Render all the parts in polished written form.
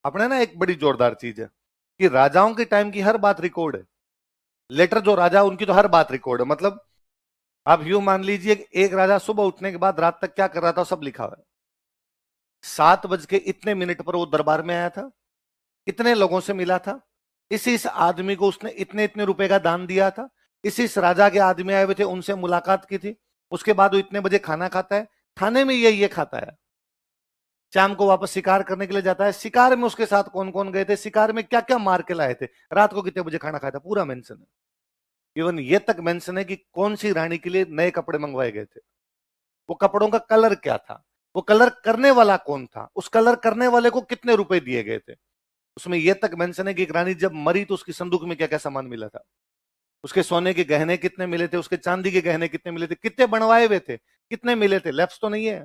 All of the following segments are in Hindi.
अपने ना एक बड़ी जोरदार चीज है कि राजाओं के टाइम की हर बात रिकॉर्ड है। लेटर जो राजा उनकी तो हर बात रिकॉर्ड है। मतलब आप यूं मान लीजिए कि एक राजा सुबह उठने के बाद रात तक क्या कर रहा था सब लिखा हुआ है। 7 बज के इतने मिनट पर वो दरबार में आया था, इतने लोगों से मिला था, इस आदमी को उसने इतने इतने रुपए का दान दिया था, इस राजा के आदमी आए हुए थे उनसे मुलाकात की थी, उसके बाद वो इतने बजे खाना खाता है, खाने में ये खाता है, शाम को वापस शिकार करने के लिए जाता है, शिकार में उसके साथ कौन कौन गए थे, शिकार में क्या क्या मार के लाए थे, रात को कितने बजे खाना खाया था, पूरा मेंशन है। इवन ये तक मेंशन है कि कौन सी रानी के लिए नए कपड़े मंगवाए गए थे, वो कपड़ों का कलर क्या था, वो कलर करने वाला कौन था, उस कलर करने वाले को कितने रुपए दिए गए थे। उसमें यह तक मेंशन है कि एक रानी जब मरी तो उसकी संदूक में क्या क्या सामान मिला था, उसके सोने के गहने कितने मिले थे, उसके चांदी के गहने कितने मिले थे, कितने बनवाए हुए थे, कितने मिले थे, लैप्स तो नहीं है।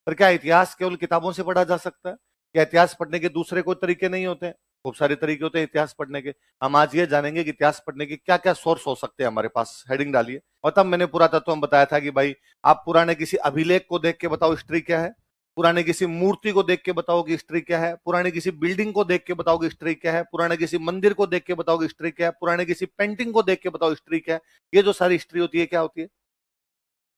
पर क्या इतिहास केवल किताबों से पढ़ा जा सकता है? क्या इतिहास पढ़ने के दूसरे कोई तरीके नहीं होते? खूब सारे तरीके होते हैं इतिहास पढ़ने के। हम आज ये जानेंगे कि इतिहास पढ़ने के क्या क्या सोर्स हो सकते हैं हमारे पास। हेडिंग डालिए। और तब मैंने पूरा तत्व में बताया था कि भाई आप पुराने किसी अभिलेख को देख के बताओ हिस्ट्री क्या है, पुराने किसी मूर्ति को देख के बताओ कि हिस्ट्री क्या है, पुराने किसी बिल्डिंग को देख के बताओ कि हिस्ट्री क्या है, पुराने किसी मंदिर को देख के बताओ कि हिस्ट्री क्या है, पुराने किसी पेंटिंग को देख के बताओ हिस्ट्री क्या है। ये जो सारी हिस्ट्री होती है क्या होती है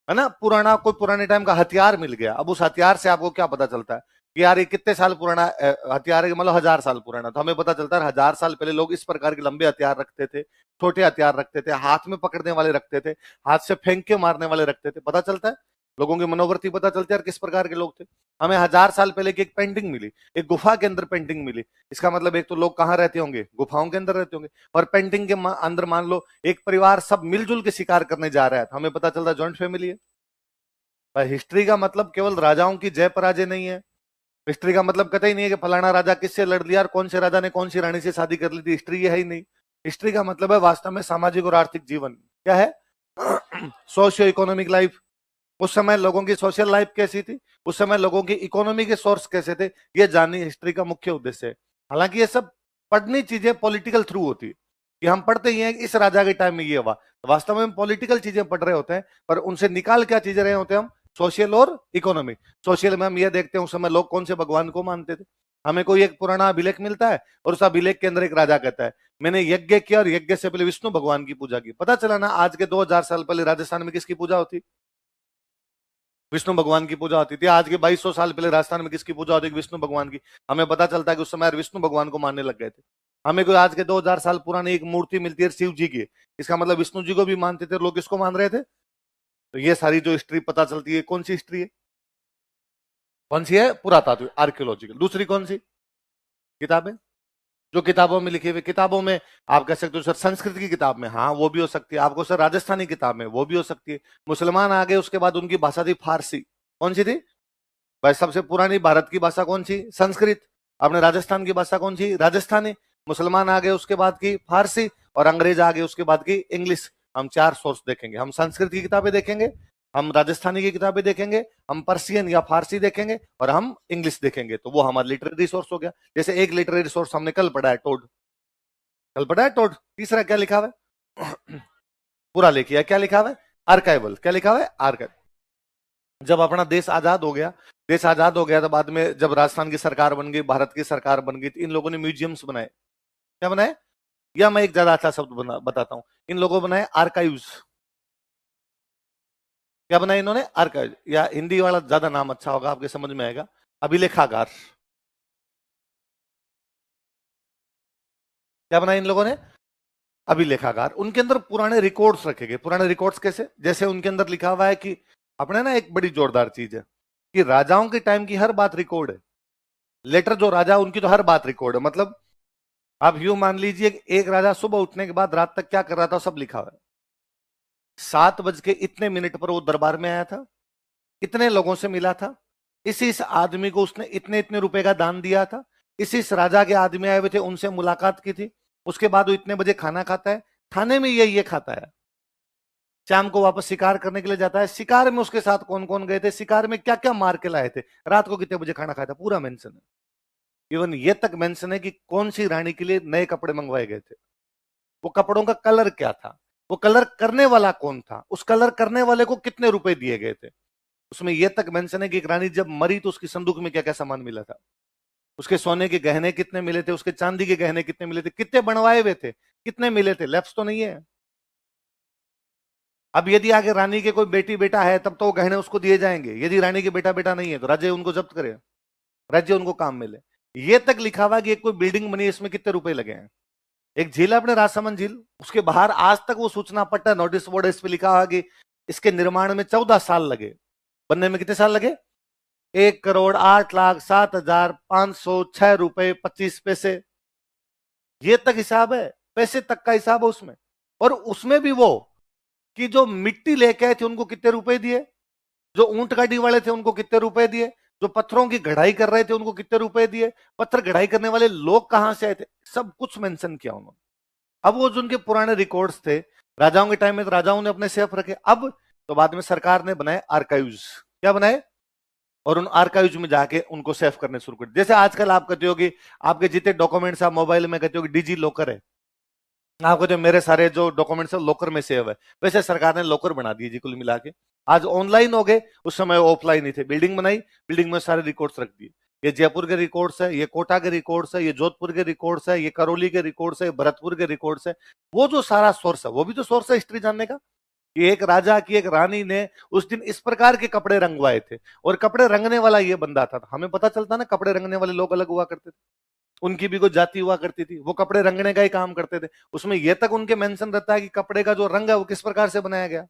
ना? पुराना कोई पुराने टाइम का हथियार मिल गया, अब उस हथियार से आपको क्या पता चलता है कि यार ये कितने साल पुराना हथियार है, मतलब 1000 साल पुराना, तो हमें पता चलता है 1000 साल पहले लोग इस प्रकार के लंबे हथियार रखते थे, छोटे हथियार रखते थे, हाथ में पकड़ने वाले रखते थे, हाथ से फेंक के मारने वाले रखते थे। पता चलता है लोगों की मनोवृत्ति, पता चलती है यार किस प्रकार के लोग थे। हमें 1000 साल पहले की एक पेंटिंग मिली, एक गुफा के अंदर पेंटिंग मिली। इसका मतलब एक तो लोग कहाँ रहते होंगे, गुफाओं के अंदर रहते होंगे। और पेंटिंग के अंदर मान लो एक परिवार सब मिलजुल के शिकार करने जा रहा है, तो हमें पता चलता है ज्वाइंट फैमिली है। हिस्ट्री का मतलब केवल राजाओं की जय पराजय नहीं है। हिस्ट्री का मतलब कतई नहीं है कि फलाना राजा किससे लड़ लिया और कौन से राजा ने कौन सी रानी से शादी कर ली थी। हिस्ट्री ये है ही नहीं। हिस्ट्री का मतलब है वास्तव में सामाजिक और आर्थिक जीवन क्या है, सोशियो इकोनॉमिक लाइफ। उस समय लोगों की सोशल लाइफ कैसी थी, उस समय लोगों की इकोनॉमी के सोर्स कैसे थे, ये जाननी हिस्ट्री का मुख्य उद्देश्य है। हालांकि ये सब पढ़नी चीजें पॉलिटिकल थ्रू होती है कि हम पढ़ते ही हैं कि इस राजा के टाइम में ये हुआ, तो वास्तव में हम पॉलिटिकल चीजें पढ़ रहे होते हैं, पर उनसे निकाल क्या चीजें रहे होते हैं हम, सोशल और इकोनॉमिक। सोशल में हम ये देखते हैं उस समय लोग कौन से भगवान को मानते थे। हमें कोई एक पुराना अभिलेख मिलता है और उस अभिलेख के अंदर एक राजा कहता है मैंने यज्ञ किया और यज्ञ से पहले विष्णु भगवान की पूजा की। पता चला ना आज के 2000 साल पहले राजस्थान में किसकी पूजा होती, विष्णु भगवान की पूजा होती थी। आज के 2200 साल पहले राजस्थान में किसकी पूजा होती है, विष्णु भगवान की। हमें पता चलता है कि उस समय विष्णु भगवान को मानने लग गए थे। हमें कोई आज के 2000 साल पुरानी एक मूर्ति मिलती है शिव जी की, इसका मतलब विष्णु जी को भी मानते थे लोग, किसको मान रहे थे। तो ये सारी जो हिस्ट्री पता चलती है, कौन सी हिस्ट्री है, कौन सी है, पुरातात्विक आर्कियोलॉजिकल। दूसरी कौन सी किताबें, जो किताबों में लिखी हुई, किताबों में आप कह सकते हो सर संस्कृत की किताब में, हाँ वो भी हो सकती है। आपको सर राजस्थानी किताब में, वो भी हो सकती है। मुसलमान आ गए उसके बाद उनकी भाषा थी फारसी, कौन सी थी भाई, सबसे पुरानी भारत की भाषा कौन सी, संस्कृत। अपने राजस्थान की भाषा कौन सी, राजस्थानी। मुसलमान आ गए उसके बाद की फारसी, और अंग्रेज आ गए उसके बाद की इंग्लिश। हम चार सोर्स देखेंगे, हम संस्कृत की किताबें देखेंगे, हम राजस्थानी की किताबें देखेंगे, हम पर्सियन या फारसी देखेंगे, और हम इंग्लिश देखेंगे। तो वो हमारा लिटरेरी सोर्स हो गया। जैसे एक लिटरेरी सोर्स हमने कल पढ़ा है टोड, कल पढ़ा है टोड। तीसरा क्या लिखा हुआ है पूरा लिखिए, क्या लिखा हुआ है, आर्काइवल। क्या लिखा हुआ है, आर्काइव। जब अपना देश आजाद हो गया, देश आजाद हो गया तो बाद में जब राजस्थान की सरकार बन गई, भारत की सरकार बन गई, तो इन लोगों ने म्यूजियम्स बनाए। क्या बनाए, या मैं एक ज्यादा अच्छा शब्द बताता हूं, इन लोगों बनाए आर्काइव्स। क्या बनाए इन्होंने, आर्काइव, या हिंदी वाला ज्यादा नाम अच्छा होगा आपके समझ में आएगा, अभिलेखागार। क्या बनाए इन लोगों ने, अभिलेखागार। उनके अंदर पुराने रिकॉर्ड्स रखे गए। पुराने रिकॉर्ड्स कैसे, जैसे उनके अंदर लिखा हुआ है कि अपने ना एक बड़ी जोरदार चीज है कि राजाओं के टाइम की हर बात रिकॉर्ड है। लेटर जो राजा उनकी तो हर बात रिकॉर्ड है। मतलब आप यूं मान लीजिए कि एक राजा सुबह उठने के बाद रात तक क्या कर रहा था सब लिखा हुआ है। 7 बज के इतने मिनट पर वो दरबार में आया था, इतने लोगों से मिला था, इस आदमी को उसने इतने इतने रुपए का दान दिया था, इस राजा के आदमी आए हुए थे उनसे मुलाकात की थी, उसके बाद वो इतने बजे खाना खाता है, खाने में ये खाता है, शाम को वापस शिकार करने के लिए जाता है, शिकार में उसके साथ कौन कौन गए थे, शिकार में क्या क्या मार के लाए थे, रात को कितने बजे खाना खाया था, पूरा मेंशन है। इवन ये तक मेंशन है कि कौन सी रानी के लिए नए कपड़े मंगवाए गए थे, वो कपड़ों का कलर क्या था, वो कलर करने वाला कौन था, उस कलर करने वाले को कितने रुपए दिए गए थे। उसमें यह तक मेंशन है कि एक रानी जब मरी तो उसकी संदूक में क्या क्या सामान मिला था। उसके सोने के गहने कितने मिले थे, उसके चांदी के गहने कितने मिले थे, कितने बनवाए हुए थे, कितने मिले थे, लैप्स तो नहीं है। अब यदि आगे रानी के कोई बेटी बेटा है तब तो वो गहने उसको दिए जाएंगे, यदि रानी के बेटा बेटा नहीं है तो राज्य उनको जब्त करे, राज्य उनको काम मिले। ये तक लिखा हुआ कि एक कोई बिल्डिंग बनी, इसमें कितने रुपए लगे हैं। एक झील है अपने राजसमंद झील, उसके बाहर आज तक वो सूचना पट्टा नोटिस बोर्ड इस पे लिखा हुआ कि इसके निर्माण में 14 साल लगे, बनने में कितने साल लगे, 1,08,07,506 रुपए 25 पैसे। ये तक हिसाब है, पैसे तक का हिसाब है उसमें। और उसमें भी वो कि जो मिट्टी लेके आए थे उनको कितने रुपए दिए, जो ऊंट गाड़ी वाले थे उनको कितने रुपए दिए, जो पत्थरों की गढ़ाई कर रहे थे उनको कितने रुपए दिए, पत्थर गढ़ाई करने वाले लोग कहां से आए थे, सब कुछ मेंशन किया उन्होंने। अब वो जो उनके पुराने रिकॉर्ड्स थे राजाओं के टाइम में, तो राजाओं ने अपने सेफ रखे। अब तो बाद में सरकार ने बनाए आर्काइव्स, क्या बनाए, और उन आर्काइव्स में जाके उनको सेव करने शुरू कर। जैसे आजकल आप कहते हो कि आपके जितने डॉक्यूमेंट्स आप मोबाइल में कहते हो कि डिजी लॉकर है, आप कहते हो मेरे सारे जो डॉक्यूमेंट्स है लॉकर में सेव है, वैसे सरकार ने लॉकर बना दिए जी कुल मिला के। आज ऑनलाइन हो गए, उस समय ऑफलाइन ही थे। बिल्डिंग बनाई, बिल्डिंग में सारे रिकॉर्ड्स रख दिए, ये जयपुर के रिकॉर्ड्स है, ये कोटा के रिकॉर्ड्स है, ये जोधपुर के रिकॉर्ड्स है, ये करौली के रिकॉर्ड्स है, भरतपुर के रिकॉर्ड्स है। वो जो सारा सोर्स है वो भी तो सोर्स है हिस्ट्री जानने का, कि एक राजा की एक रानी ने उस दिन इस प्रकार के कपड़े रंगवाए थे, और कपड़े रंगने वाला ये बंदा था। हमें पता चलता ना कपड़े रंगने वाले लोग अलग हुआ करते थे, उनकी भी कोई जाति हुआ करती थी, वो कपड़े रंगने का ही काम करते थे। उसमें यह तक उनके मेंशन रहता है कि कपड़े का जो रंग है वो किस प्रकार से बनाया गया।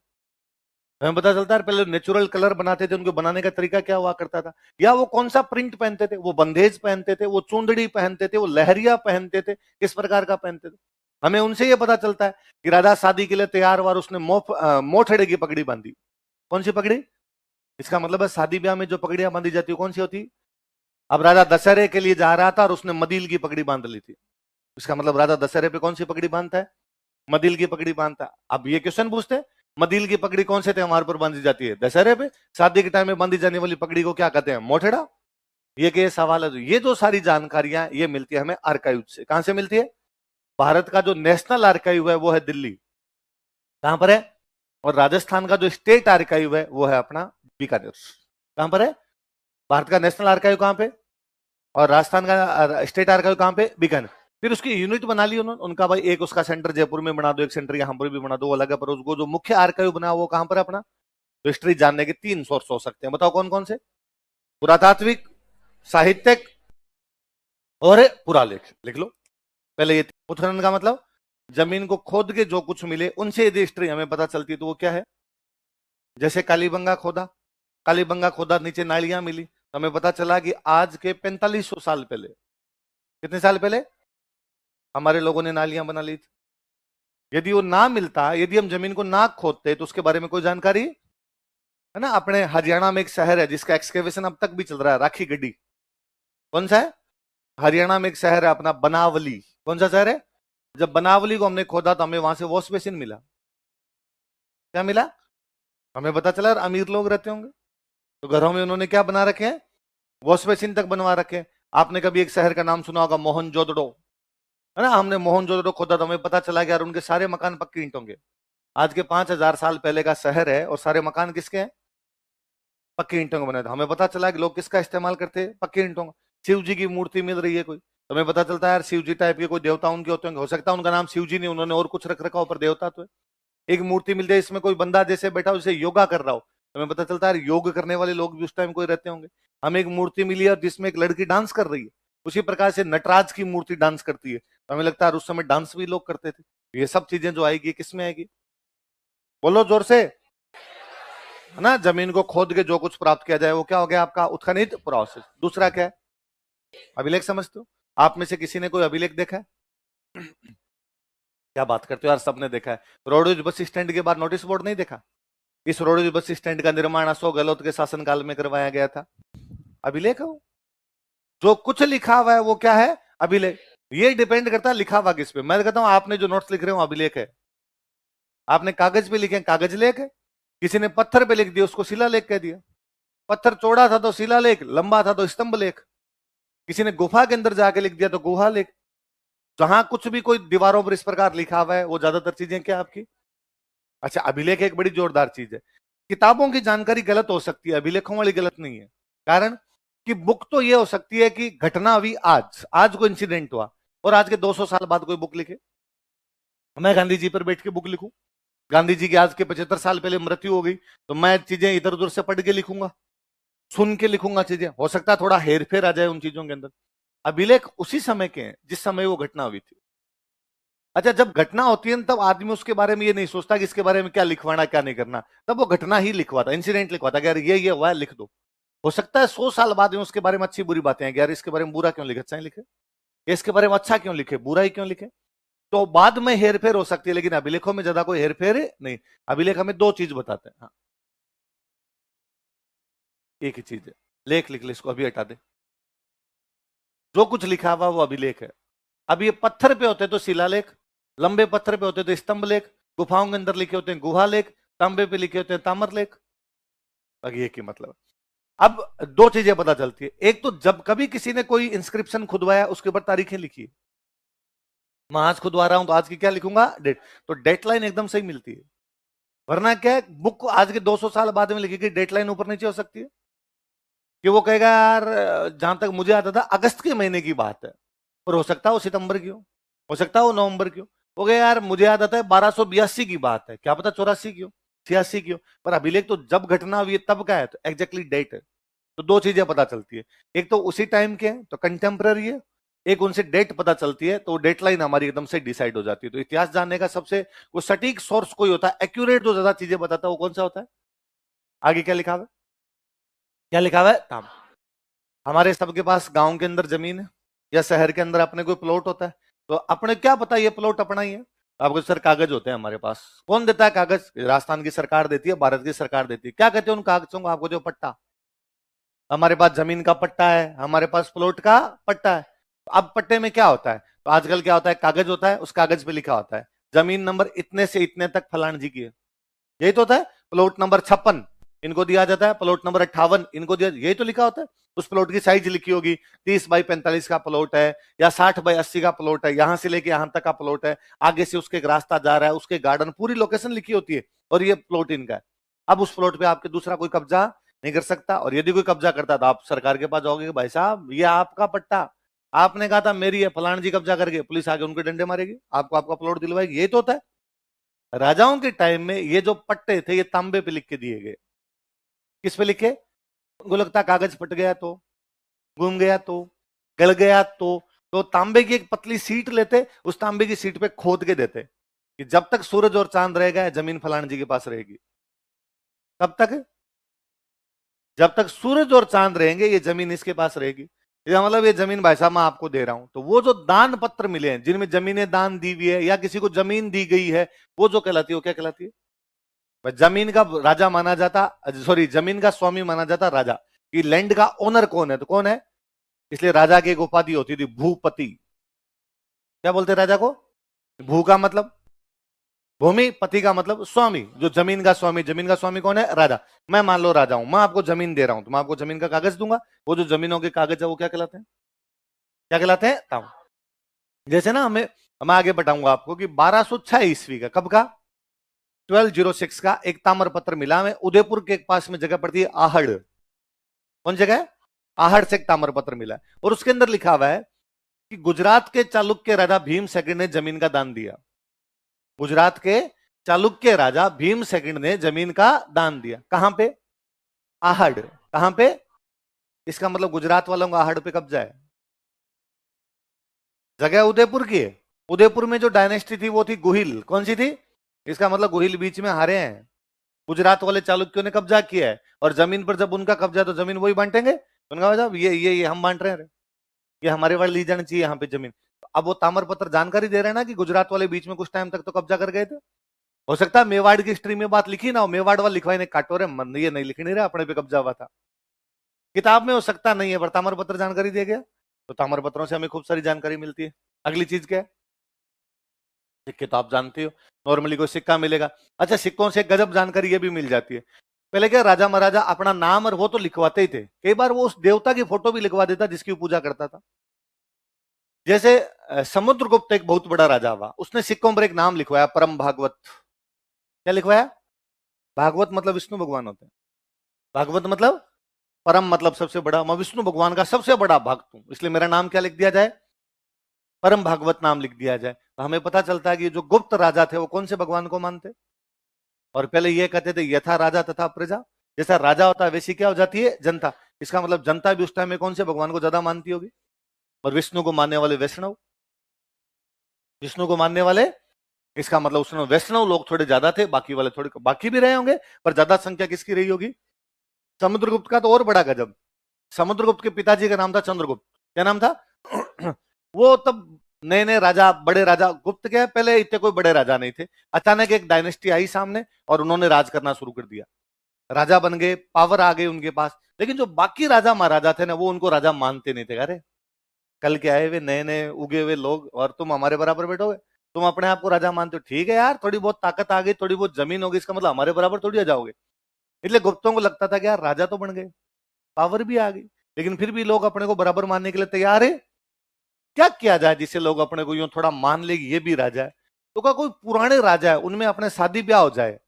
हमें पता चलता है पहले नेचुरल कलर बनाते थे, उनको बनाने का तरीका क्या हुआ करता था, या वो कौन सा प्रिंट पहनते थे, वो बंदेज पहनते थे, वो चूंदड़ी पहनते थे, वो लहरिया पहनते थे, किस प्रकार का पहनते थे। हमें उनसे ये पता चलता है कि राजा शादी के लिए तैयार हुआ, उसने मोठड़े की पगड़ी बांधी। कौन सी पगड़ी, इसका मतलब है शादी ब्याह में जो पगड़ियां बांधी जाती है कौन सी होती। अब राजा दशहरे के लिए जा रहा था और उसने मदील की पगड़ी बांध ली थी, इसका मतलब राजा दशहरे पे कौन सी पगड़ी बांधता है, मदील की पगड़ी बांधता है। अब ये क्वेश्चन पूछते हैं मदील की पगड़ी कौन से त्योहार पर बांधी जाती है, दशहरे पे। शादी के टाइम में बांधी जाने वाली पगड़ी को क्या कहते हैं, मोठेड़ा। ये के सवाल है, ये जो सारी जानकारियां ये मिलती है हमें आर्काइव से। कहां से मिलती है, भारत का जो नेशनल आर्काइव है वो है दिल्ली, कहां पर है, और राजस्थान का जो स्टेट आर्काइव है वो है अपना बीकानेर। कहां पर है, भारत का नेशनल आर्काइव कहां पे, और राजस्थान का स्टेट आर्काइव कहां पे, बीकानेर। फिर उसकी यूनिट बना ली उन्होंने, उनका भाई एक उसका सेंटर जयपुर में बना दो, एक सेंटर यहां पर भी बना दो, अलग है, पर उसको जो मुख्य आर्काइव बना वो कहां पर है अपना। तो हिस्ट्री जानने के 3 सोर्स हो सकते हैं, बताओ कौन कौन से, पुरातात्विक, साहित्यिक और पुरालेख। लिख लो पहले ये। उत्खनन का मतलब जमीन को खोद के जो कुछ मिले उनसे यदि हिस्ट्री हमें पता चलती है तो वो क्या है। जैसे कालीबंगा खोदा, कालीबंगा खोदा, नीचे नालियां मिली, तो हमें पता चला कि आज के 4500 साल पहले, कितने साल पहले हमारे लोगों ने नालियां बना ली थी। यदि वो ना मिलता, यदि हम जमीन को ना खोदते तो उसके बारे में कोई जानकारी है ना। अपने हरियाणा में एक शहर है जिसका एक्सकेवेशन अब तक भी चल रहा है, राखी गड्डी। कौन सा है, हरियाणा में एक शहर है अपना बनावली। कौन सा शहर है, जब बनावली को हमने खोदा तो हमें वहां से वॉश बेसिन मिला। क्या मिला, हमें पता चला अमीर लोग रहते होंगे तो घरों में उन्होंने क्या बना रखे हैं, वॉश बेसिन तक बनवा रखे हैं। आपने कभी एक शहर का नाम सुना होगा मोहनजोदड़ो, है ना। हमने मोहनजोदड़ो खोदा तो हमें पता चला कि यार उनके सारे मकान पक्की ईंटों के। आज के 5000 साल पहले का शहर है और सारे मकान किसके हैं, पक्की ईंटों के बने थे। हमें पता चला कि लोग किसका इस्तेमाल करते हैं, पक्की ईंटों का। शिव जी की मूर्ति मिल रही है कोई, तो हमें पता चलता है यार शिव जी टाइप के कोई देवता उनके होते होंगे। हो सकता है उनका नाम शिव जी नहीं, उन्होंने और कुछ रख रखा हो, पर देवता तो है। एक मूर्ति मिल जाए इसमें कोई बंदा जैसे बैठा हो जैसे योगा कर रहा हो, तो हमें पता चलता है योग करने वाले लोग भी उस टाइम कोई रहते होंगे। हमें एक मूर्ति मिली है जिसमें एक लड़की डांस कर रही है, उसी प्रकार से नटराज की मूर्ति डांस करती है, तो हमें लगता है उस समय डांस भी लोग करते थे। ये सब चीजें जो आएगी किस में आएगी, बोलो जोर से, है ना। जमीन को खोद के जो कुछ प्राप्त किया जाए वो क्या हो गया आपका उत्खनित प्रोसेस। दूसरा क्या है, अभिलेख समझते हो। आप में से किसी ने कोई अभिलेख देखा है, क्या बात करते हो यार, सबने देखा है। रोडवेज बस स्टैंड के बाद नोटिस बोर्ड नहीं देखा, इस रोडवेज बस स्टैंड का निर्माण अशोक गहलोत के शासनकाल में करवाया गया था। अभिलेख है वो, जो कुछ लिखा हुआ है वो क्या है, अभिलेख। ये डिपेंड करता है लिखा हुआ किस पे। मैं कहता हूं आपने जो नोट्स लिख रहे हो अभिलेख है, आपने कागज पे लिखे कागज लेख है, किसी ने पत्थर पे लिख दिया उसको शिलालेख कह दिया। पत्थर चौड़ा था तो शिलालेख, लंबा था तो स्तंभ लेख, किसी ने गुफा के अंदर जाके लिख दिया तो गुहा लेख। जहां कुछ भी कोई दीवारों पर इस प्रकार लिखा हुआ है वो ज्यादातर चीजें क्या आपकी। अच्छा, अभिलेख एक बड़ी जोरदार चीज है। किताबों की जानकारी गलत हो सकती है, अभिलेखों वाली गलत नहीं है। कारण कि बुक तो ये हो सकती है कि घटना हुई आज, आज कोई इंसिडेंट हुआ और आज के 200 साल बाद कोई बुक लिखे। मैं गांधी जी पर बैठ के बुक लिखूं, गांधी जी की आज के 75 साल पहले मृत्यु हो गई, तो मैं चीजें इधर उधर से पढ़ के लिखूंगा, सुन के लिखूंगा चीजें, हो सकता है थोड़ा हेर फेर आ जाए उन चीजों के अंदर। अभिलेख उसी समय के हैं जिस समय वो घटना हुई थी। अच्छा, जब घटना होती है तब आदमी उसके बारे में ये नहीं सोचता कि इसके बारे में क्या लिखवाना क्या नहीं करना, तब वो घटना ही लिखवाता, इंसिडेंट लिखवाता कि यार ये हुआ है, लिख दो। हो सकता है 100 साल बाद में उसके बारे में अच्छी बुरी बातें हैं, यार इसके बारे में बुरा क्यों लिखे, अच्छा ही लिखे, इसके बारे में अच्छा क्यों लिखे, बुरा ही क्यों लिखे। तो बाद में हेरफेर हो सकती है, लेकिन अभिलेखों में ज्यादा कोई हेरफेर नहीं। अभिलेख हमें दो चीज बताते हैं। हाँ, एक ही चीज है, लेख लिख ले, इसको अभी हटा दे। जो कुछ लिखा हुआ वो अभिलेख है। अब ये पत्थर पे होते तो शिलालेख, लंबे पत्थर पे होते तो स्तंभ लेख, गुफाओं के अंदर लिखे होते हैं गुहा लेख, तांबे पे लिखे होते हैं ताम्र लेख। ये की मतलब, अब दो चीजें पता चलती है। एक तो जब कभी किसी ने कोई इंस्क्रिप्शन खुदवाया उसके ऊपर तारीखें लिखी है। मैं आज खुदवा रहा हूं तो आज की क्या लिखूंगा, डेट, तो डेटलाइन एकदम सही मिलती है। वरना क्या है, बुक आज के 200 साल बाद में लिखी गई, डेटलाइन ऊपर नीचे हो सकती है कि वो कहेगा यार जहां तक मुझे आता था अगस्त के महीने की बात है, और हो सकता है वो सितंबर की हो सकता है वो नवंबर की हो गया यार मुझे याद आता है 1282 की बात है, क्या पता 84 की हो, 86 की हो, पर अभिलेख तो जब घटना हुई है तब का है, तो एग्जैक्टली डेट है। तो दो चीजें पता चलती है, एक तो उसी टाइम के हैं तो कंटेम्पररी है, एक उनसे डेट पता चलती है तो डेट लाइन हमारी एकदम से डिसाइड हो जाती है। तो इतिहास जानने का सबसे वो सटीक सोर्स कोई होता है, एक्यूरेट जो ज्यादा चीजें बताता है, वो कौन सा होता है। आगे क्या लिखा हुआ है, क्या लिखा हुआ है, ताम। हमारे सबके पास गांव के अंदर जमीन है या शहर के अंदर अपने कोई प्लॉट होता है, तो अपने क्या पता ये प्लॉट अपना ही है। आपको सर कागज होते हैं हमारे पास, कौन देता है कागज, राजस्थान की सरकार देती है, भारत की सरकार देती है। क्या कहते हैं उन कागजों को, आपको जो पट्टा, हमारे पास जमीन का पट्टा है, हमारे पास प्लॉट का पट्टा है। अब पट्टे में क्या होता है, तो आजकल क्या होता है, कागज होता है, उस कागज पे लिखा होता है जमीन नंबर इतने से इतने तक फलान जी की है, यही तो होता है। प्लॉट नंबर 56 इनको दिया जाता है, प्लॉट नंबर 58 इनको दिया, यही तो लिखा होता है। उस प्लॉट की साइज लिखी होगी, 30 बाई 45 का प्लॉट है या 60 बाई 80 का प्लॉट है, यहां से लेके यहां तक का प्लॉट है, आगे से उसके एक रास्ता जा रहा है, उसके गार्डन, पूरी लोकेशन लिखी होती है, और ये प्लॉट इनका है। अब उस प्लॉट पे आपके दूसरा कोई कब्जा नहीं कर सकता, और यदि कोई कब्जा करता तो आप सरकार के पास जाओगे कि भाई साहब ये आपका पट्टा, आपने कहा था मेरी है, फलान जी कब्जा करके, पुलिस आके उनके डंडे मारेगी, आपको आपका प्लॉट दिलवाएगी। यही तो होता है। राजाओं के टाइम में ये जो पट्टे थे ये तांबे पे लिख के दिए गए। किस पे लिखे, उनको लगता कागज फट गया तो, घूम गया तो, गल गया तो तांबे की एक पतली सीट लेते, उस तांबे की सीट पे खोद के देते कि जब तक सूरज और चांद रहेगा जमीन फलान जी के पास रहेगी। कब तक, जब तक सूरज और चांद रहेंगे ये जमीन इसके पास रहेगी। इसका मतलब ये जमीन भाई साहब मैं आपको दे रहा हूं। तो वो जो दान पत्र मिले हैं जिनमें जमीनें दान दी हुई है या किसी को जमीन दी गई है, वो जो कहलाती है वो क्या कहलाती है, जमीन का राजा माना जाता, सॉरी जमीन का स्वामी माना जाता राजा, कि लैंड का ओनर कौन है, तो कौन है, इसलिए राजा की एक उपाधि होती थी भूपति। क्या बोलते राजा को, भू का मतलब भूमि, पति का मतलब स्वामी, जो जमीन का स्वामी, जमीन का स्वामी कौन है, राजा। मैं मान लो राजा हूं, मैं आपको जमीन दे रहा हूं, तो मैं आपको जमीन का कागज दूंगा, वो जो जमीनों के कागज है वो क्या कहलाते हैं, क्या कहलाते हैं, ताऊ। जैसे ना मैं आगे बताऊंगा आपको कि 1206 ईस्वी का, कब का, 1206 का एक ताम्र पत्र मिला हमें, उदयपुर के पास में जगह पड़ती है आहड़, कौन जगह है, आहड़ से एक ताम्र पत्र मिला है, और उसके अंदर लिखा हुआ है कि गुजरात के चालुक्य राजा भीम सेकंड ने जमीन का दान दिया। गुजरात के चालुक्य राजा भीम सेकंड ने जमीन का दान दिया, कहां पे, आहड़, कहां पे, इसका मतलब गुजरात वालों का आहड़ पे कब्जा है। जगह उदयपुर की है, उदयपुर में जो डायनेस्टी थी वो थी गुहिल, कौन सी थी, इसका मतलब गुहिल बीच में हारे हैं, गुजरात वाले चालुक्यों ने कब्जा किया है, और जमीन पर जब उनका कब्जा तो जमीन वही बांटेंगे, उनका मतलब ये हम बांट रहे हैं, ये हमारे वाले ली जानी चाहिए यहाँ पे जमीन। अब वो ताम्र पत्र जानकारी दे रहे हैं ना कि गुजरात वाले बीच में कुछ टाइम तक तो कब्जा कर गए थे। हो सकता है मेवाड़ की हिस्ट्री में बात लिखी ना हो, मेवाड़ वाले लिखवाई ने काटोरे मन, ये नहीं लिख नहीं रहा अपने पे कब्जा हुआ था, किताब में हो सकता नहीं है, पर ताम्र पत्र जानकारी दे गया, तो ताम्र पत्रों से हमें खूब सारी जानकारी मिलती है। अगली चीज क्या है, सिक्के तो आप जानते हो, नॉर्मली कोई सिक्का मिलेगा, अच्छा सिक्कों से गजब जानकारी ये भी मिल जाती है। पहले क्या राजा महाराजा अपना नाम और वो तो लिखवाते ही थे, कई बार वो उस देवता की फोटो भी लिखवा देता जिसकी पूजा करता था। जैसे समुद्रगुप्त एक बहुत बड़ा राजा हुआ, उसने सिक्कों पर एक नाम लिखवाया, परम भागवत। क्या लिखवाया, भागवत मतलब विष्णु भगवान होते हैं, भागवत मतलब परम मतलब सबसे बड़ा, मैं विष्णु भगवान का सबसे बड़ा भक्त हूं, इसलिए मेरा नाम क्या लिख दिया जाए, परम भागवत नाम लिख दिया जाए। तो हमें पता चलता है कि जो गुप्त राजा थे वो कौन से भगवान को मानते, और पहले ये कहते थे यथा राजा तथा प्रजा, जैसा राजा होता है वैसी क्या हो जाती है जनता। इसका मतलब जनता भी उस टाइम में कौन से भगवान को ज्यादा मानती होगी, और विष्णु को मानने वाले वैष्णव, विष्णु को मानने वाले, इसका मतलब उसमें वैष्णव लोग थोड़े ज्यादा थे, बाकी वाले थोड़े, बाकी भी रहे होंगे पर ज्यादा संख्या किसकी रही होगी, समुद्रगुप्त का। तो और बड़ा गजब, समुद्रगुप्त के पिताजी का नाम था चंद्रगुप्त। क्या नाम था वो तब नए नए राजा, बड़े राजा, गुप्त के पहले इतने कोई बड़े राजा नहीं थे। अचानक एक डायनेस्टी आई सामने और उन्होंने राज करना शुरू कर दिया, राजा बन गए, पावर आ गई उनके पास। लेकिन जो बाकी राजा महाराजा थे ना, वो उनको राजा मानते नहीं थे। अरे कल के आए हुए नए नए उगे हुए लोग और तुम हमारे बराबर बैठोगे, तुम अपने आप को राजा मानते हो, ठीक है यार, थोड़ी बहुत ताकत आ गई, थोड़ी बहुत जमीन होगी, इसका मतलब हमारे बराबर थोड़ी आ जाओगे। इसलिए गुप्तों को लगता था कि यार राजा तो बन गए, पावर भी आ गई, लेकिन फिर भी लोग अपने को बराबर मानने के लिए तैयार है। क्या किया जाए जिससे लोग अपने को यूं थोड़ा मान ले कि ये भी राजा है। तो क्या कोई पुराने राजा है उनमें अपने शादी ब्याह हो जाए,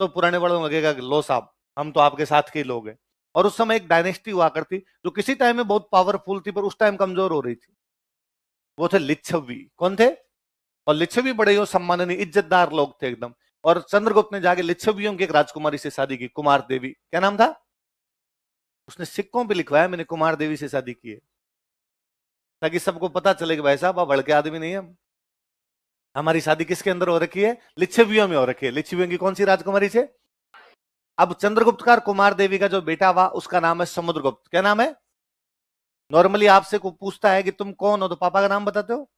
तो पुराने बड़ों को लगेगा कि लो साहब हम तो आपके साथ के ही लोग हैं। और उस समय एक डायनेस्टी हुआ करती जो किसी टाइम में बहुत पावरफुल थी पर उस टाइम कमजोर हो रही थी, वो थे लिच्छवी। कौन थे, और लिच्छवी बड़े ही सम्माननीय इज्जतदार लोग थे एकदम। और चंद्रगुप्त ने जाके लिच्छवियों की एक राजकुमारी से शादी की, कुमार देवी। क्या नाम था, उसने सिक्कों पे लिखवाया मैंने कुमार देवी से शादी की है, ताकि सबको पता चले कि भाई साहब आप भड़के आदमी नहीं है, हमारी शादी किसके अंदर हो रखी है, लिच्छवियों में हो रखी है। लिच्छवियों की कौन सी राजकुमारी से। अब चंद्रगुप्त का कुमार देवी का जो बेटा हुआ उसका नाम है समुद्रगुप्त। क्या नाम है, नॉर्मली आपसे को पूछता है कि तुम कौन हो तो पापा का नाम बताते हो,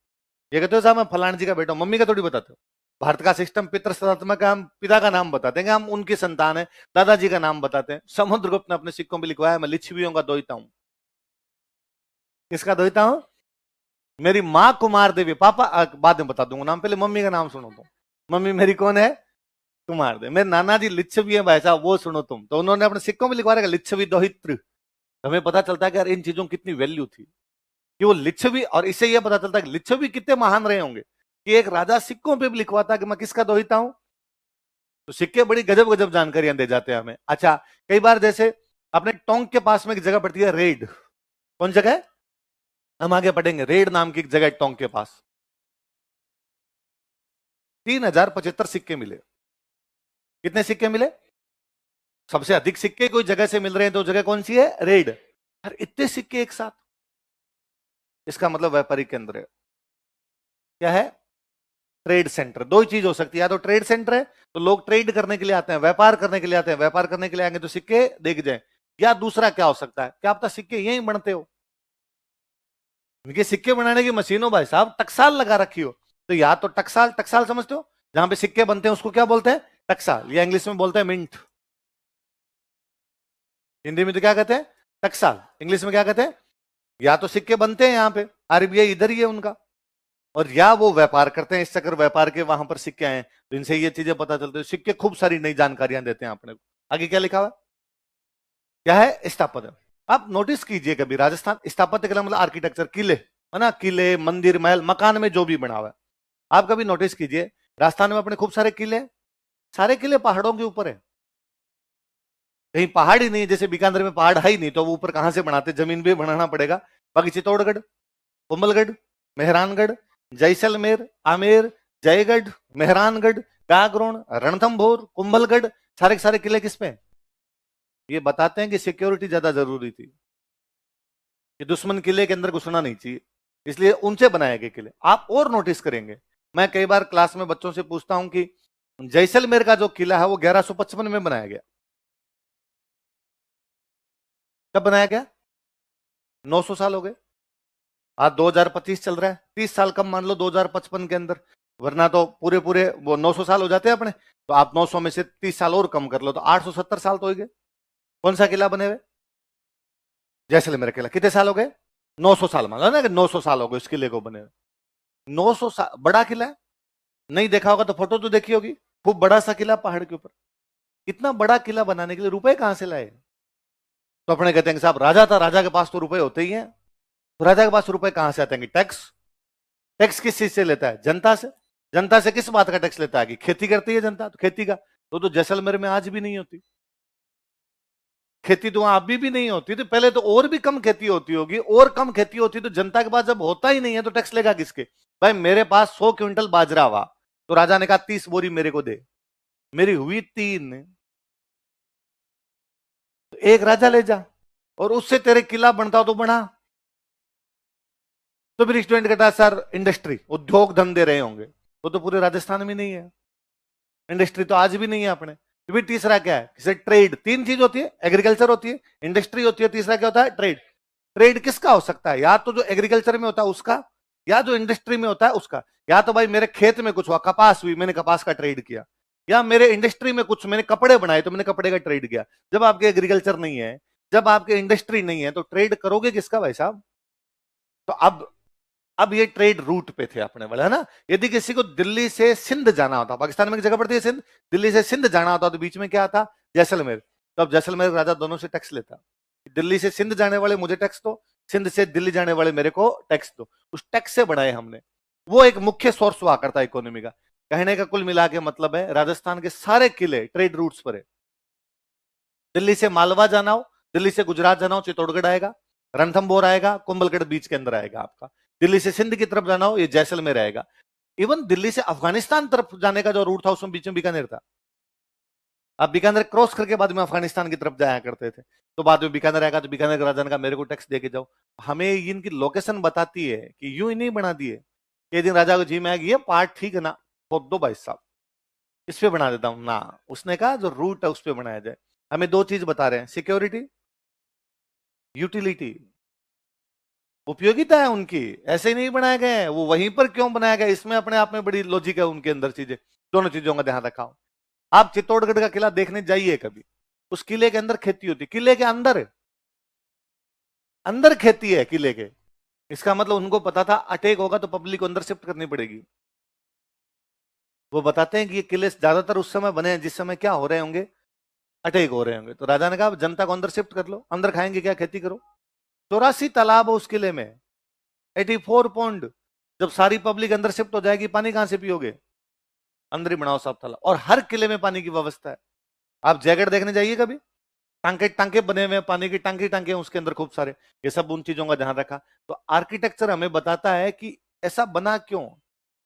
ये कहते हो साहब मैं फलान जी का बेटा हूं, मम्मी का थोड़ी बताते हो। भारत का सिस्टम पितृ सत्तात्मक है, हम पिता का नाम बताते हैं, हम उनकी संतान है, दादाजी का नाम बताते हैं। समुद्रगुप्त ने अपने सिक्कों में लिखवाया मैं लिच्छवियों का दोहिता हूं। किसका दोहिता हूं, मेरी माँ कुमार देवी, पापा बाद में बता दूंगा नाम, पहले मम्मी का नाम सुनो तो। मम्मी मेरी कौन है, कुमार देवी। मेरे नाना जी लिच्छवी है भाई साहब, वो सुनो तुम। तो उन्होंने अपने सिक्कों में लिखवा रखा लिच्छवी दोहित्र। हमें पता चलता है कि यार इन चीजों की कितनी वैल्यू थी कि वो लिच्छवी, और इससे यह पता चलता है कि लिच्छवी कितने महान रहे होंगे कि एक राजा सिक्कों पे भी लिखवाता कि मैं किसका दोहिता हूं। तो सिक्के बड़ी गजब गजब जानकारियां दे जाते हैं हमें। अच्छा, कई बार जैसे अपने टोंक के पास में एक जगह पड़ती है रेड, कौन जगह है, हम आगे पढ़ेंगे, रेड नाम की एक जगह टोंक के पास 3075 सिक्के मिले। कितने सिक्के मिले, सबसे अधिक सिक्के कोई जगह से मिल रहे हैं तो जगह कौन सी है, रेड। यार इतने सिक्के एक साथ, इसका मतलब व्यापारिक केंद्र है। क्या है, ट्रेड सेंटर। दो ही चीज हो सकती है, या तो ट्रेड सेंटर है तो लोग ट्रेड करने के लिए आते हैं, व्यापार करने के लिए आते हैं, व्यापार करने के लिए आएंगे तो सिक्के देख जाए, या दूसरा क्या हो सकता है, क्या आप सिक्के यहीं बनते हो, इनके सिक्के बनाने की मशीनों भाई साहब टकसाल लगा रखी हो। तो या तो टकसाल, टकसाल समझते हो, जहां पे सिक्के बनते हैं उसको क्या बोलते हैं, टकसाल, या इंग्लिश में बोलते हैं मिंट। हिंदी में तो क्या कहते हैं, टकसाल, इंग्लिश में क्या कहते हैं। या तो सिक्के बनते हैं यहाँ पे, आरबीआई इधर ही है उनका, और या वो व्यापार करते हैं, इस चक्कर व्यापार के वहां पर सिक्के आए, तो इनसे ये चीजें पता चलती है। सिक्के खूब सारी नई जानकारियां देते हैं अपने को। आगे क्या लिखा हुआ, क्या है, स्थापत्य। आप नोटिस कीजिए कभी, राजस्थान स्थापत्य का मतलब आर्किटेक्चर, किले है ना, किले मंदिर महल मकान में जो भी बना हुआ है, आप कभी नोटिस कीजिए राजस्थान में अपने खूब सारे किले हैं, सारे किले पहाड़ों के ऊपर है, कहीं पहाड़ ही नहीं है, जैसे बीकानेर में पहाड़ है ही नहीं तो वो ऊपर कहां से बनाते, जमीन भी बनाना पड़ेगा। बाकी चित्तौड़गढ़, कुंभलगढ़, मेहरानगढ़, जैसलमेर, आमेर, जयगढ़, मेहरानगढ़, गागरोन, रणथंभौर, कुंभलगढ़, सारे के सारे किले किस पे हैं? ये बताते हैं कि सिक्योरिटी ज्यादा जरूरी थी, कि दुश्मन किले के अंदर घुसना नहीं चाहिए, इसलिए ऊंचे बनाए गए किले। आप और नोटिस करेंगे, मैं कई बार क्लास में बच्चों से पूछता हूं कि जैसलमेर का जो किला है वो 1155 में बनाया गया। कब बनाया गया, 900 साल हो गए, आज 2025 चल रहा है, 30 साल कम मान लो 2055 के अंदर, वरना तो पूरे पूरे वो 900 साल हो जाते हैं अपने। तो आप 900 में से 30 साल और कम कर लो तो 870 साल तो हो गए। कौन सा किला बने हुए, जैसलमेर किला, कितने साल हो गए, 900 साल मान लो ना कि 900 साल हो गए इस किले को बने हुए। 900 साल बड़ा किला है, नहीं देखा होगा तो फोटो तो देखी होगी, खूब बड़ा सा किला पहाड़ के ऊपर। इतना बड़ा किला बनाने के लिए रुपए कहां से लाए, तो अपने कहते हैं कि साहब राजा था, राजा के पास तो रुपए होते ही हैं। तो राजा के पास रुपए कहां से आते हैं, टैक्स। टैक्स किस चीज से लेता है, जनता से। जनता से किस बात का टैक्स लेता है, कि खेती करती है जनता, तो खेती का तो जैसलमेर में आज भी नहीं होती। खेती तो वहां अभी भी नहीं होती, तो पहले तो और भी कम खेती होती होगी, और कम खेती होती तो जनता के पास जब होता ही नहीं है तो टैक्स लेगा किसके? भाई मेरे पास 100 क्विंटल बाजरा हुआ, तो राजा ने कहा 30 बोरी मेरे को दे, मेरी हुई 3, तो एक राजा ले जा, और उससे तेरे किला बनता तो बना। तो फिर स्टूडेंट कहता है सर इंडस्ट्री उद्योग धंधे रहे होंगे, वो तो पूरे राजस्थान में नहीं है, इंडस्ट्री तो आज भी नहीं है अपने। तो फिर तीसरा क्या है? किसे ट्रेड, 3 चीज होती है, एग्रीकल्चर होती है, इंडस्ट्री होती है, तीसरा क्या होता है? ट्रेड। ट्रेड किसका हो सकता है? या तो जो एग्रीकल्चर में होता है उसका, या जो इंडस्ट्री में होता है उसका। या तो भाई मेरे खेत में कुछ हुआ, कपास हुई, मैंने कपास का ट्रेड किया, या मेरे इंडस्ट्री में कुछ मैंने कपड़े बनाए तो मैंने कपड़े का ट्रेड किया। जब आपके एग्रीकल्चर नहीं है, जब आपके इंडस्ट्री नहीं है, तो ट्रेड करोगे किसका भाई साहब? तो अब ये ट्रेड रूट पे थे अपने वाले, है ना। यदि किसी को दिल्ली से सिंध जाना होता, पाकिस्तान में एक जगह पड़ती है सिंध, दिल्ली से सिंध जाना होता तो बीच में क्या आता? जैसलमेर। तो अब जैसलमेर राजा दोनों से टैक्स लेता, दिल्ली से सिंध जाने वाले मुझे टैक्स दो, सिंध से दिल्ली जाने वाले मेरे को टैक्स दो। उस टैक्स से बनाए हमने, वो एक मुख्य सोर्स हुआ करता इकोनॉमी का। कहने का कुल मिला के मतलब है राजस्थान के सारे किले ट्रेड रूट्स पर है। दिल्ली से मालवा जाना हो, दिल्ली से गुजरात जाना हो, चित्तौड़गढ़ आएगा, रणथंभौर आएगा, कुंभलगढ़ बीच के अंदर आएगा आपका। दिल्ली से सिंध की तरफ जाना हो, ये जैसलमेर आएगा। इवन दिल्ली से अफगानिस्तान तरफ जाने का जो रूट था उसमें बीच में बीकानेर था। अब बीकानेर क्रॉस करके बाद में अफगानिस्तान की तरफ जाया करते थे। तो बाद में बीकानेर आएगा, तो बीकानेर के राजा ने कहा मेरे को टैक्स दे के जाओ। हमें इनकी लोकेशन बताती है कि यूं ही नहीं बना दिए, एक दिन राजा को जी में आएगी, ये पार्ट ठीक है ना, खोद दो भाई साहब, इस पे बना देता हूं ना। उसने कहा जो रूट है उस पे बनाया जाए। हमें 2 चीज बता रहे हैं, सिक्योरिटी, यूटिलिटी, उपयोगिता है उनकी, ऐसे ही नहीं बनाए गए हैं। वो वहीं पर क्यों बनाया गया, इसमें अपने आप में बड़ी लॉजिक है उनके अंदर चीजें। दोनों चीजों का ध्यान रखा हो। आप चित्तौड़गढ़ का किला देखने जाइए कभी, उस किले के अंदर खेती होती, किले के अंदर अंदर खेती है किले के। इसका मतलब उनको पता था अटैक होगा तो पब्लिक को अंदर शिफ्ट करनी पड़ेगी। वो बताते हैं कि ये किले ज्यादातर उस समय बने हैं जिस समय क्या हो रहे होंगे, अटैक हो रहे होंगे। तो राजा ने कहा जनता को अंदर शिफ्ट कर लो, अंदर खाएंगे क्या, खेती करो। 84 तालाब है उस किले में, 84 पॉन्ड। जब सारी पब्लिक अंदर शिफ्ट हो जाएगी, पानी कहां से पियोगे? अंदर ही बनाओ साहब तालाब, और हर किले में पानी की व्यवस्था है। आप जैकेट देखने जाइए कभी, टांके टांके बने हुए हैं, पानी की टांके टांके उसके अंदर खूब सारे। ये सब उन चीजों का ध्यान रखा। तो आर्किटेक्चर हमें बताता है कि ऐसा बना क्यों,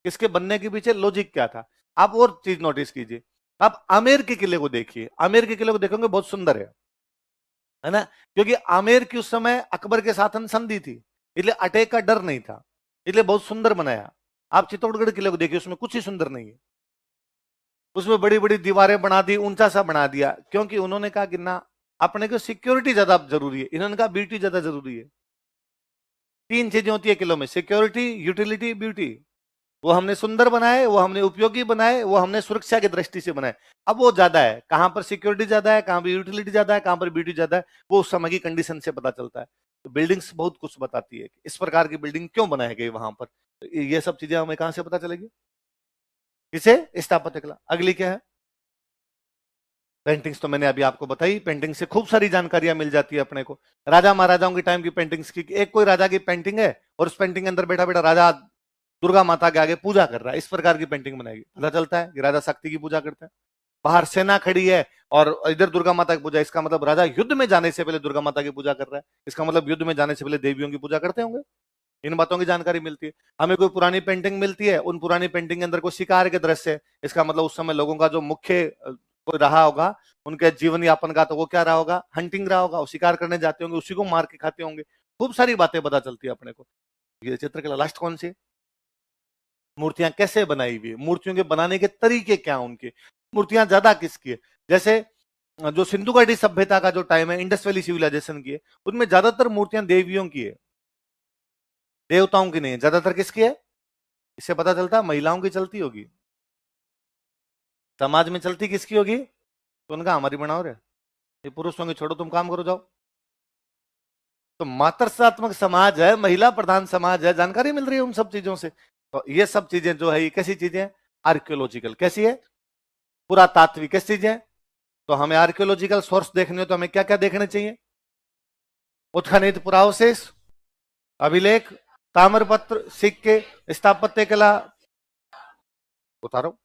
इसके बनने के पीछे लॉजिक क्या था। आप और चीज नोटिस कीजिए, आप आमेर के किले को देखिए, आमेर के किले को देखोगे बहुत सुंदर है ना। क्योंकि आमेर की उस समय अकबर के साथ संधि थी, इसलिए अटैक का डर नहीं था, इसलिए बहुत सुंदर बनाया। आप चित्तौड़गढ़ किले को देखिए, उसमें कुछ ही सुंदर नहीं है। उसमें बड़ी बड़ी दीवारें बना दी, ऊंचा सा बना दिया, क्योंकि उन्होंने कहा कि ना अपने को सिक्योरिटी ज्यादा जरूरी है, इन्होंने कहा ब्यूटी ज्यादा जरूरी है। 3 चीजें होती है किलों में, सिक्योरिटी, यूटिलिटी, ब्यूटी। वो हमने सुंदर बनाए, वो हमने उपयोगी बनाए, वो हमने सुरक्षा की दृष्टि से बनाए। अब वो ज्यादा है, कहां पर सिक्योरिटी ज्यादा है, कहां पर यूटिलिटी ज्यादा है, कहां पर ब्यूटी ज्यादा है, वो उस समय की कंडीशन से पता चलता है। तो बिल्डिंग्स बहुत कुछ बताती है, इस प्रकार की बिल्डिंग क्यों बनाई गई वहां पर। तो ये सब चीजें हमें कहां से पता चलेगी? किसे? स्थापत्य कला। अगली क्या है? पेंटिंग्स तो मैंने अभी आपको बताई, पेंटिंग से खूब सारी जानकारियां मिल जाती है अपने को। राजा महाराजाओं के टाइम की पेंटिंग्स की, एक कोई राजा की पेंटिंग है और उस पेंटिंग के अंदर बैठा बैठा राजा दुर्गा माता के आगे पूजा कर रहा है, इस प्रकार की पेंटिंग बनाएगी, पता चलता है कि राजा शक्ति की पूजा करते हैं। बाहर सेना खड़ी है और इधर दुर्गा माता की पूजा, इसका मतलब राजा युद्ध में जाने से पहले दुर्गा माता की पूजा कर रहा है, इसका मतलब युद्ध में जाने से पहले देवियों की पूजा करते होंगे। इन बातों की जानकारी मिलती है। हमें कोई पुरानी पेंटिंग मिलती है, उन पुरानी पेंटिंग के अंदर कोई शिकार के दृश्य है, इसका मतलब उस समय लोगों का जो मुख्य कोई रहा होगा उनके जीवन यापन का, तो वो क्या रहा होगा, हंटिंग रहा होगा, वो शिकार करने जाते होंगे, उसी को मार के खाते होंगे। खूब सारी बातें पता चलती है अपने को। ये चित्रकला लास्ट कौन सी? मूर्तियां कैसे बनाई हुई, मूर्तियों के बनाने के तरीके क्या उनके, मूर्तियां ज्यादा किसकी है। जैसे जो सिंधु घाटी सभ्यता का जो टाइम है, इंडस वैली सिविलाइजेशन की है, उनमें ज्यादातर मूर्तियां देवियों की है, देवताओं की नहीं है। ज्यादातर किसकी है? इससे पता चलता है महिलाओं की चलती होगी, समाज में चलती किसकी होगी? तो उनका हमारी बनाओ रे, ये पुरुषों की छोड़ो, तुम काम करो जाओ। तो मातृत्वात्मक समाज है, महिला प्रधान समाज है, जानकारी मिल रही है उन सब चीजों से। तो ये सब चीजें जो है ये कैसी चीजें? आर्कियोलॉजिकल। कैसी है? पुरातात्विक। कैसी चीजें? तो हमें आर्कियोलॉजिकल सोर्स देखने हो तो हमें क्या क्या देखने चाहिए? उत्खनित पुरावशेष, अभिलेख, ताम्रपत्र, सिक्के, स्थापत्य कला, उतारो।